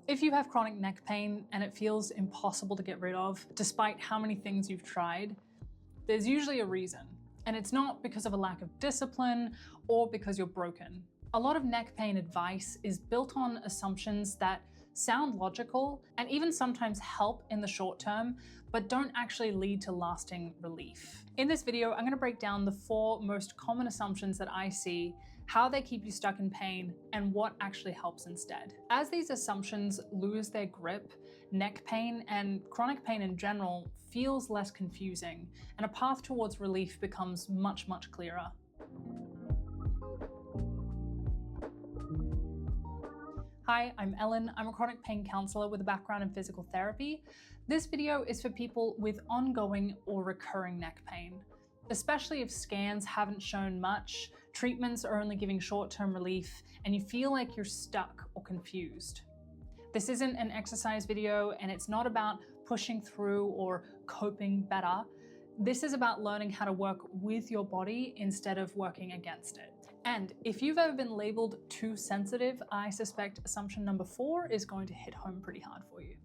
If you have chronic neck pain and it feels impossible to get rid of, despite how many things you've tried, there's usually a reason. And it's not because of a lack of discipline or because you're broken. A lot of neck pain advice is built on assumptions that sound logical and even sometimes help in the short term, but don't actually lead to lasting relief. In this video, I'm going to break down the 4 most common assumptions that I see, how they keep you stuck in pain, and what actually helps instead. As these assumptions lose their grip, neck pain and chronic pain in general feels less confusing, and a path towards relief becomes much clearer. Hi, I'm Ellen. I'm a chronic pain counselor with a background in physical therapy. This video is for people with ongoing or recurring neck pain, especially if scans haven't shown much, treatments are only giving short-term relief, and you feel like you're stuck or confused. This isn't an exercise video, and it's not about pushing through or coping better. This is about learning how to work with your body instead of working against it. And if you've ever been labeled too sensitive, I suspect assumption number 4 is going to hit home pretty hard for you.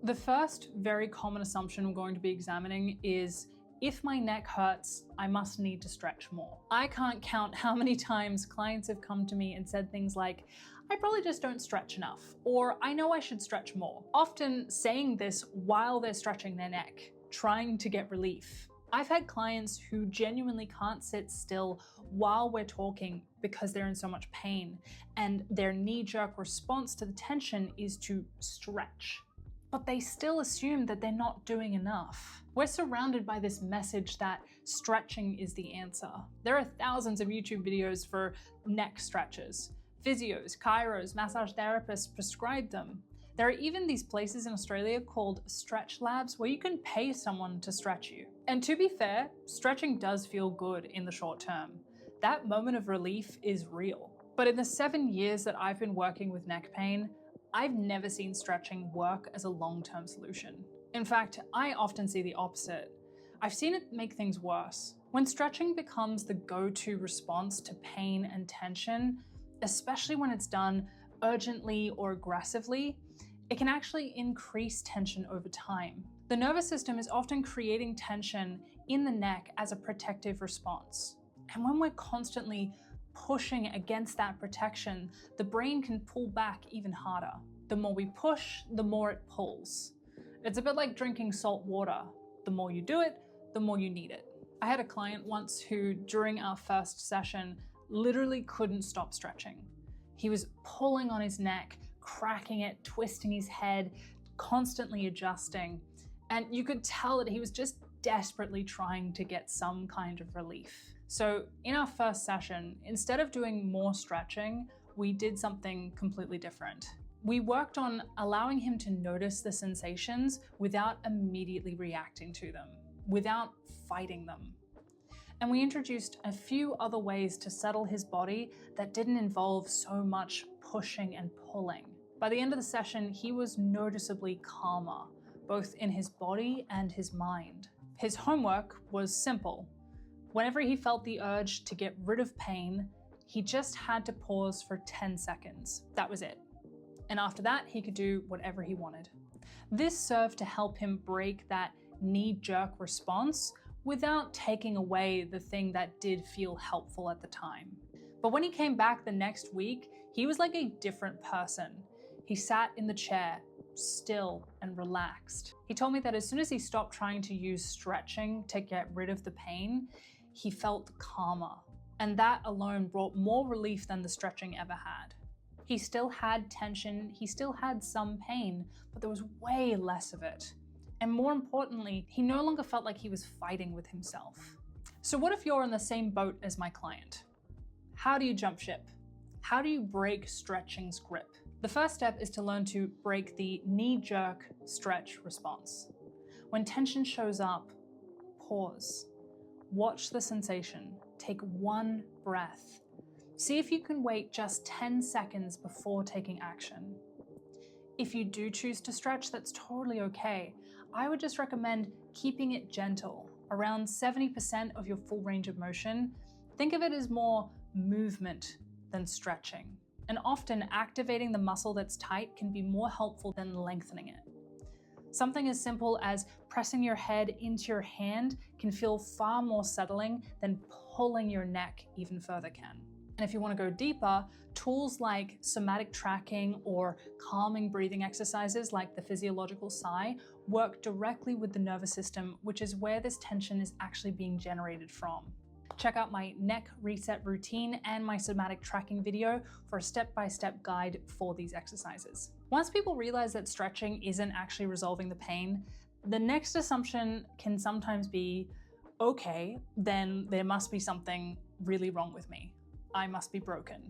The first very common assumption we're going to be examining is, if my neck hurts, I must need to stretch more. I can't count how many times clients have come to me and said things like, I probably just don't stretch enough, or I know I should stretch more, often saying this while they're stretching their neck, trying to get relief. I've had clients who genuinely can't sit still while we're talking because they're in so much pain, and their knee-jerk response to the tension is to stretch. But they still assume that they're not doing enough. We're surrounded by this message that stretching is the answer. There are thousands of YouTube videos for neck stretches. Physios, chiros, massage therapists prescribe them. There are even these places in Australia called stretch labs where you can pay someone to stretch you. And to be fair, stretching does feel good in the short term. That moment of relief is real. But in the 7 years that I've been working with neck pain, I've never seen stretching work as a long-term solution. In fact, I often see the opposite. I've seen it make things worse. When stretching becomes the go-to response to pain and tension, especially when it's done urgently or aggressively, it can actually increase tension over time. The nervous system is often creating tension in the neck as a protective response. And when we're constantly pushing against that protection, the brain can pull back even harder. The more we push, the more it pulls. It's a bit like drinking salt water. The more you do it, the more you need it. I had a client once who, during our first session, literally couldn't stop stretching. He was pulling on his neck, cracking it, twisting his head, constantly adjusting. And you could tell that he was just desperately trying to get some kind of relief. So in our first session, instead of doing more stretching, we did something completely different. We worked on allowing him to notice the sensations without immediately reacting to them, without fighting them. And we introduced a few other ways to settle his body that didn't involve so much pushing and pulling. By the end of the session, he was noticeably calmer, both in his body and his mind. His homework was simple. Whenever he felt the urge to get rid of pain, he just had to pause for 10 seconds. That was it. And after that, he could do whatever he wanted. This served to help him break that knee-jerk response without taking away the thing that did feel helpful at the time. But when he came back the next week, he was like a different person. He sat in the chair, still and relaxed. He told me that as soon as he stopped trying to use stretching to get rid of the pain, he felt calmer. And that alone brought more relief than the stretching ever had. He still had tension, he still had some pain, but there was way less of it. And more importantly, he no longer felt like he was fighting with himself. So what if you're in the same boat as my client? How do you jump ship? How do you break stretching's grip? The first step is to learn to break the knee-jerk stretch response. When tension shows up, pause. Watch the sensation. Take one breath. See if you can wait just 10 seconds before taking action. If you do choose to stretch, that's totally okay. I would just recommend keeping it gentle, around 70% of your full range of motion, Think of it as more movement than stretching. And often activating the muscle that's tight can be more helpful than lengthening it. Something as simple as pressing your head into your hand can feel far more settling than pulling your neck even further can. And if you want to go deeper, tools like somatic tracking or calming breathing exercises like the physiological sigh work directly with the nervous system, which is where this tension is actually being generated from. Check out my neck reset routine and my somatic tracking video for a step-by-step guide for these exercises. Once people realize that stretching isn't actually resolving the pain, the next assumption can sometimes be, okay, then there must be something really wrong with me. I must be broken.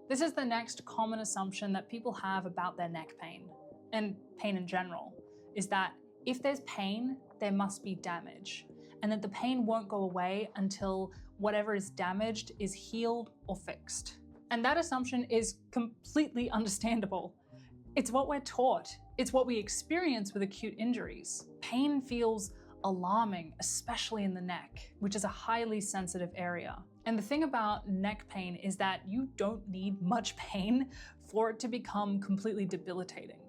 This is the next common assumption that people have about their neck pain, and pain in general, is that if there's pain, there must be damage, and that the pain won't go away until whatever is damaged is healed or fixed. And that assumption is completely understandable. It's what we're taught. It's what we experience with acute injuries. Pain feels alarming, especially in the neck, which is a highly sensitive area. And the thing about neck pain is that you don't need much pain for it to become completely debilitating.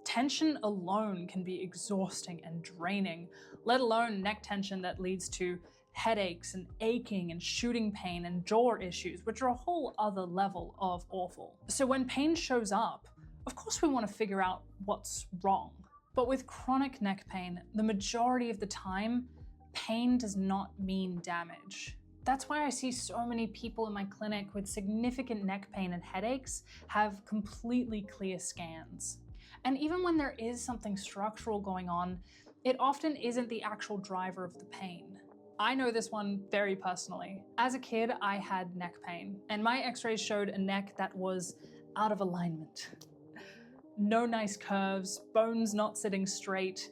Tension alone can be exhausting and draining, let alone neck tension that leads to headaches and aching and shooting pain and jaw issues, which are a whole other level of awful. So when pain shows up, of course we want to figure out what's wrong. But with chronic neck pain, the majority of the time, pain does not mean damage. That's why I see so many people in my clinic with significant neck pain and headaches have completely clear scans. And even when there is something structural going on, it often isn't the actual driver of the pain. I know this one very personally. As a kid, I had neck pain, and my x-rays showed a neck that was out of alignment. No nice curves, bones not sitting straight.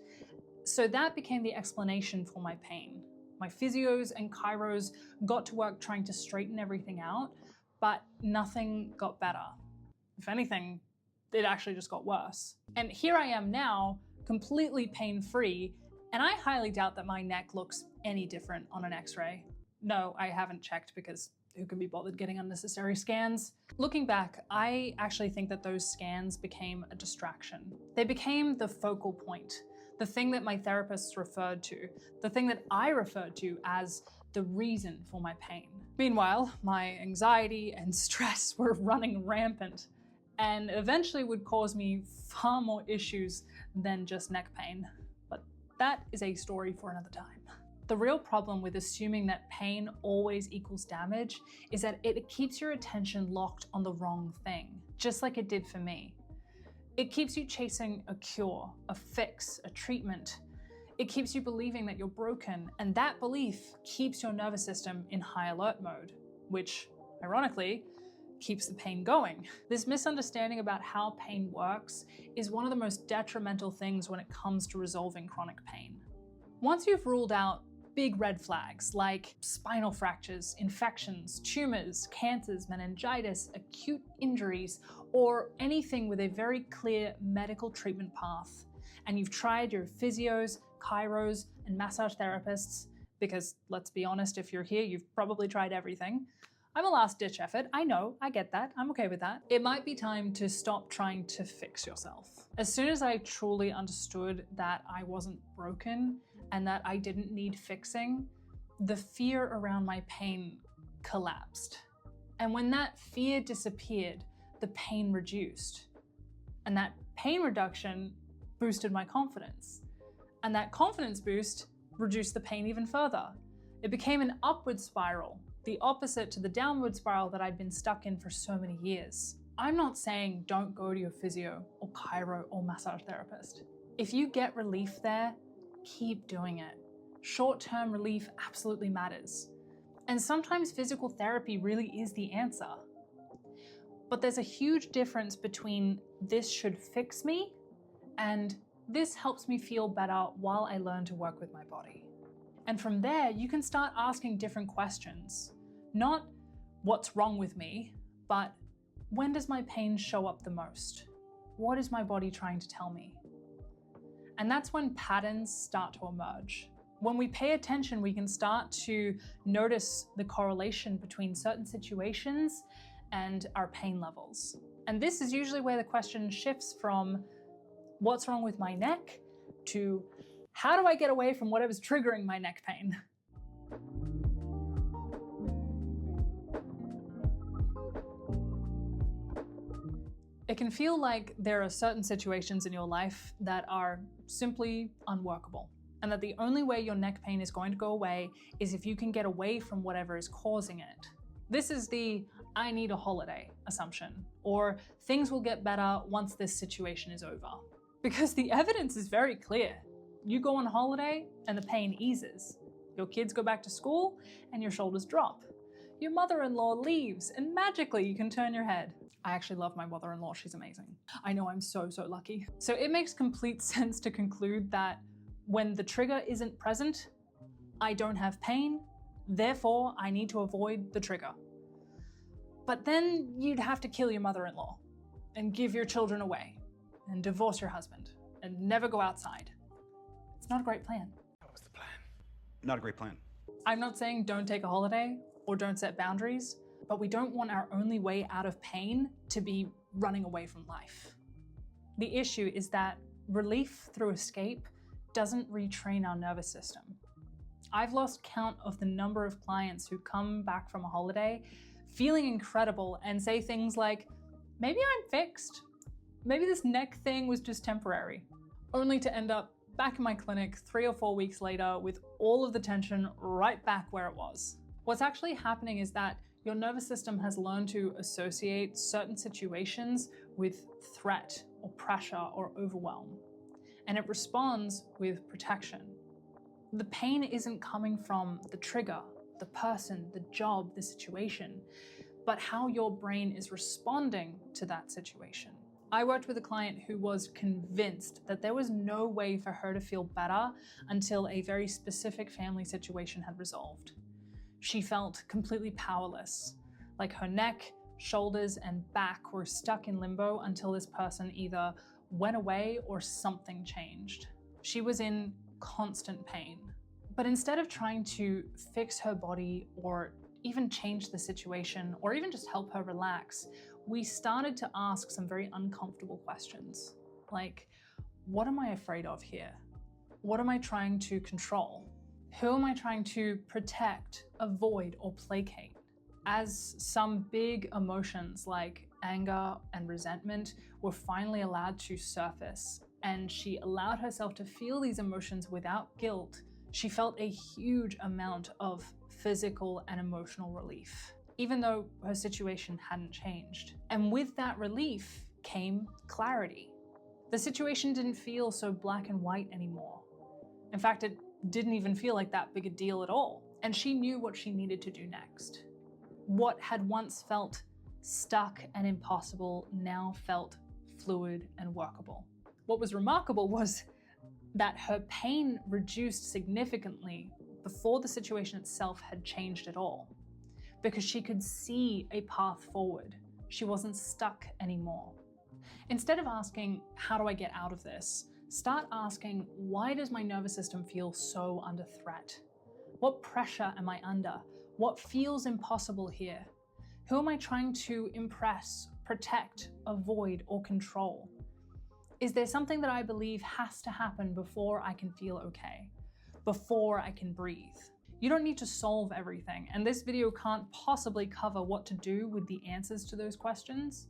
So that became the explanation for my pain. My physios and chiros got to work trying to straighten everything out, but nothing got better. If anything, it actually just got worse. And here I am now, completely pain-free, and I highly doubt that my neck looks any different on an x-ray. No, I haven't checked because who can be bothered getting unnecessary scans? Looking back, I actually think that those scans became a distraction. They became the focal point, the thing that my therapists referred to, the thing that I referred to as the reason for my pain. Meanwhile, my anxiety and stress were running rampant, and eventually would cause me far more issues than just neck pain. But that is a story for another time. The real problem with assuming that pain always equals damage is that it keeps your attention locked on the wrong thing, just like it did for me. It keeps you chasing a cure, a fix, a treatment. It keeps you believing that you're broken, and that belief keeps your nervous system in high alert mode, which, ironically, keeps the pain going. This misunderstanding about how pain works is one of the most detrimental things when it comes to resolving chronic pain. Once you've ruled out big red flags like spinal fractures, infections, tumors, cancers, meningitis, acute injuries, or anything with a very clear medical treatment path, and you've tried your physios, chiros, and massage therapists, because let's be honest, if you're here, you've probably tried everything. I'm a last-ditch effort. I know, I get that. I'm okay with that. It might be time to stop trying to fix yourself. As soon as I truly understood that I wasn't broken and that I didn't need fixing, the fear around my pain collapsed. And when that fear disappeared, the pain reduced. And that pain reduction boosted my confidence. And that confidence boost reduced the pain even further. It became an upward spiral, the opposite to the downward spiral that I'd been stuck in for so many years. I'm not saying don't go to your physio or chiro or massage therapist. If you get relief there, keep doing it. Short-term relief absolutely matters. And sometimes physical therapy really is the answer. But there's a huge difference between this should fix me and this helps me feel better while I learn to work with my body. And from there, you can start asking different questions. Not what's wrong with me, but when does my pain show up the most? What is my body trying to tell me? And that's when patterns start to emerge. When we pay attention, we can start to notice the correlation between certain situations and our pain levels. And this is usually where the question shifts from what's wrong with my neck to how do I get away from whatever's triggering my neck pain? It can feel like there are certain situations in your life that are simply unworkable, and that the only way your neck pain is going to go away is if you can get away from whatever is causing it. This is the I need a holiday assumption, or things will get better once this situation is over. Because the evidence is very clear. You go on holiday and the pain eases. Your kids go back to school and your shoulders drop. Your mother-in-law leaves and magically you can turn your head. I actually love my mother-in-law, she's amazing. I know I'm so lucky. So it makes complete sense to conclude that when the trigger isn't present, I don't have pain, therefore I need to avoid the trigger. But then you'd have to kill your mother-in-law and give your children away and divorce your husband and never go outside. It's not a great plan. What was the plan? Not a great plan. I'm not saying don't take a holiday or don't set boundaries, but we don't want our only way out of pain to be running away from life. The issue is that relief through escape doesn't retrain our nervous system. I've lost count of the number of clients who come back from a holiday feeling incredible and say things like, maybe I'm fixed. Maybe this neck thing was just temporary, only to end up back in my clinic 3 or 4 weeks later with all of the tension right back where it was. What's actually happening is that your nervous system has learned to associate certain situations with threat or pressure or overwhelm, and it responds with protection. The pain isn't coming from the trigger, the person, the job, the situation, but how your brain is responding to that situation. I worked with a client who was convinced that there was no way for her to feel better until a very specific family situation had resolved. She felt completely powerless, like her neck, shoulders, and back were stuck in limbo until this person either went away or something changed. She was in constant pain. But instead of trying to fix her body or even change the situation or even just help her relax, we started to ask some very uncomfortable questions. Like, what am I afraid of here? What am I trying to control? Who am I trying to protect, avoid, or placate? As some big emotions like anger and resentment were finally allowed to surface, and she allowed herself to feel these emotions without guilt, she felt a huge amount of physical and emotional relief, even though her situation hadn't changed. And with that relief came clarity. The situation didn't feel so black and white anymore. In fact, it didn't even feel like that big a deal at all. And she knew what she needed to do next. What had once felt stuck and impossible now felt fluid and workable. What was remarkable was that her pain reduced significantly before the situation itself had changed at all, because she could see a path forward. She wasn't stuck anymore. Instead of asking, how do I get out of this? Start asking, why does my nervous system feel so under threat? What pressure am I under? What feels impossible here? Who am I trying to impress, protect, avoid, or control? Is there something that I believe has to happen before I can feel okay? Before I can breathe? You don't need to solve everything, and this video can't possibly cover what to do with the answers to those questions.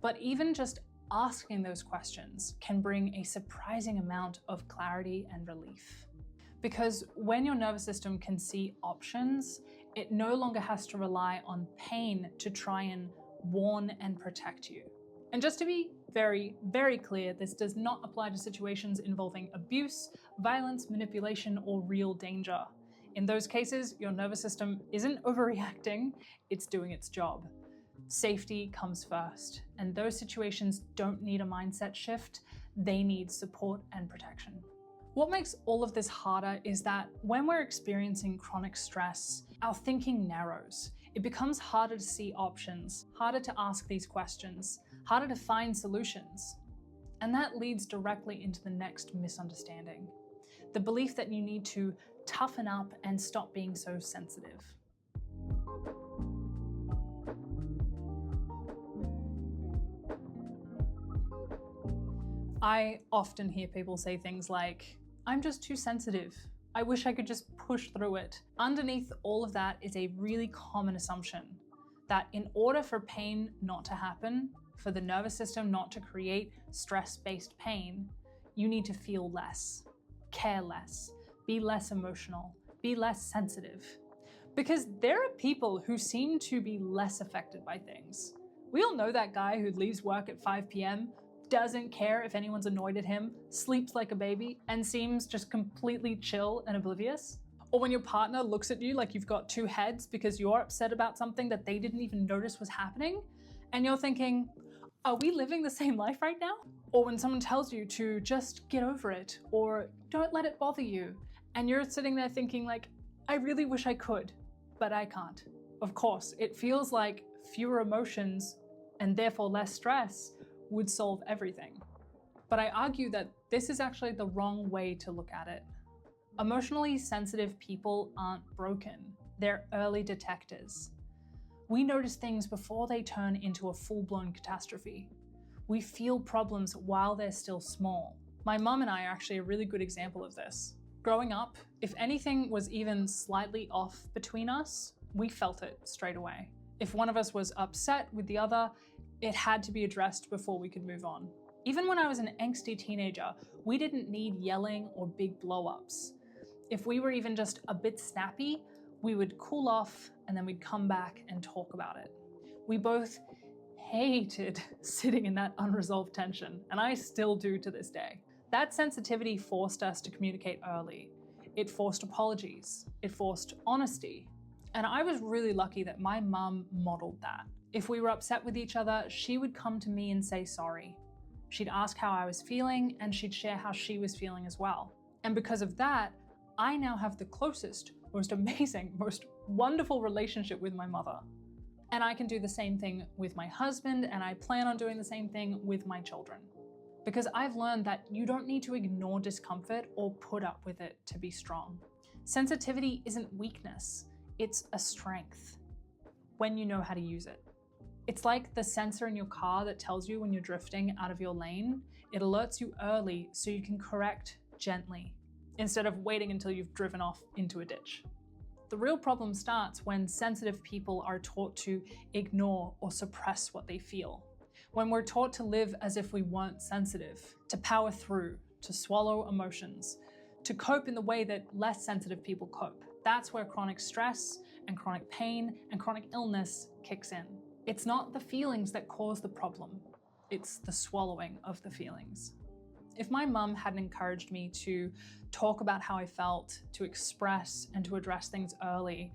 But even just asking those questions can bring a surprising amount of clarity and relief. Because when your nervous system can see options, it no longer has to rely on pain to try and warn and protect you. And just to be very, very clear, this does not apply to situations involving abuse, violence, manipulation, or real danger. In those cases, your nervous system isn't overreacting, it's doing its job. Safety comes first, and those situations don't need a mindset shift, they need support and protection. What makes all of this harder is that when we're experiencing chronic stress, our thinking narrows. It becomes harder to see options, harder to ask these questions, harder to find solutions. And that leads directly into the next misunderstanding. The belief that you need to toughen up and stop being so sensitive. I often hear people say things like, "I'm just too sensitive. I wish I could just push through it." Underneath all of that is a really common assumption that in order for pain not to happen, for the nervous system not to create stress-based pain, you need to feel less, care less, be less emotional, be less sensitive. Because there are people who seem to be less affected by things. We all know that guy who leaves work at 5 p.m., doesn't care if anyone's annoyed at him, sleeps like a baby, and seems just completely chill and oblivious. Or when your partner looks at you like you've got two heads because you're upset about something that they didn't even notice was happening, and you're thinking, are we living the same life right now? Or when someone tells you to just get over it, or don't let it bother you, and you're sitting there thinking like, I really wish I could, but I can't. Of course, it feels like fewer emotions and therefore less stress would solve everything. But I argue that this is actually the wrong way to look at it. Emotionally sensitive people aren't broken. They're early detectors. We notice things before they turn into a full-blown catastrophe. We feel problems while they're still small. My mum and I are actually a really good example of this. Growing up, if anything was even slightly off between us, we felt it straight away. If one of us was upset with the other, it had to be addressed before we could move on. Even when I was an angsty teenager, we didn't need yelling or big blow-ups. If we were even just a bit snappy, we would cool off and then we'd come back and talk about it. We both hated sitting in that unresolved tension, and I still do to this day. That sensitivity forced us to communicate early. It forced apologies. It forced honesty. And I was really lucky that my mum modeled that. If we were upset with each other, she would come to me and say sorry. She'd ask how I was feeling, and she'd share how she was feeling as well. And because of that, I now have the closest, most amazing, most wonderful relationship with my mother. And I can do the same thing with my husband, and I plan on doing the same thing with my children. Because I've learned that you don't need to ignore discomfort or put up with it to be strong. Sensitivity isn't weakness, it's a strength when you know how to use it. It's like the sensor in your car that tells you when you're drifting out of your lane. It alerts you early so you can correct gently, instead of waiting until you've driven off into a ditch. The real problem starts when sensitive people are taught to ignore or suppress what they feel. When we're taught to live as if we weren't sensitive, to power through, to swallow emotions, to cope in the way that less sensitive people cope. That's where chronic stress and chronic pain and chronic illness kicks in. It's not the feelings that cause the problem, it's the swallowing of the feelings. If my mum hadn't encouraged me to talk about how I felt, to express and to address things early,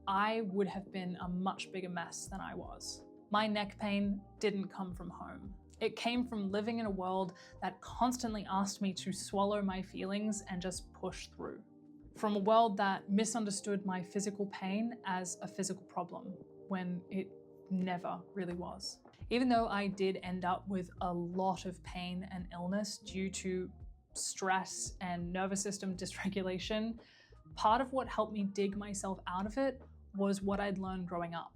I would have been a much bigger mess than I was. My neck pain didn't come from home. It came from living in a world that constantly asked me to swallow my feelings and just push through. From a world that misunderstood my physical pain as a physical problem, when it never really was. Even though I did end up with a lot of pain and illness due to stress and nervous system dysregulation, part of what helped me dig myself out of it was what I'd learned growing up.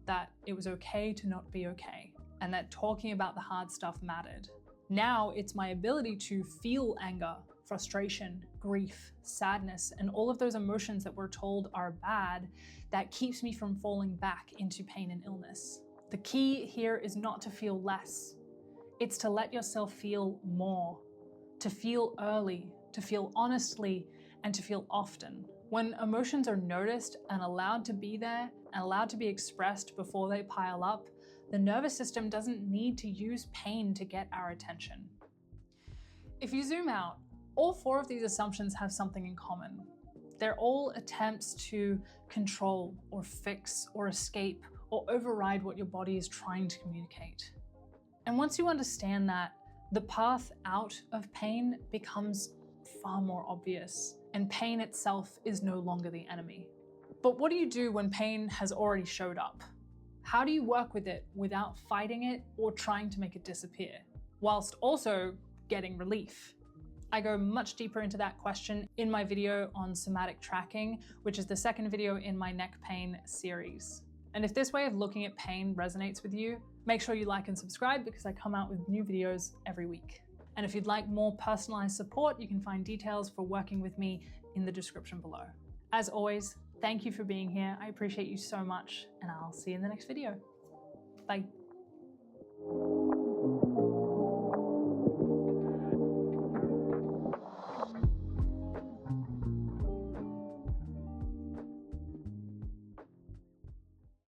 That it was okay to not be okay, and that talking about the hard stuff mattered. Now it's my ability to feel anger, frustration, grief, sadness, and all of those emotions that we're told are bad that keeps me from falling back into pain and illness. The key here is not to feel less. It's to let yourself feel more, to feel early, to feel honestly, and to feel often. When emotions are noticed and allowed to be there and allowed to be expressed before they pile up, the nervous system doesn't need to use pain to get our attention. If you zoom out, all four of these assumptions have something in common. They're all attempts to control or fix or escape or override what your body is trying to communicate. And once you understand that, the path out of pain becomes far more obvious, and pain itself is no longer the enemy. But what do you do when pain has already showed up? How do you work with it without fighting it or trying to make it disappear? whilst also getting relief? I go much deeper into that question in my video on somatic tracking, which is the second video in my neck pain series. And if this way of looking at pain resonates with you, make sure you like and subscribe because I come out with new videos every week. And if you'd like more personalized support, you can find details for working with me in the description below. As always, thank you for being here. I appreciate you so much, and I'll see you in the next video. Bye.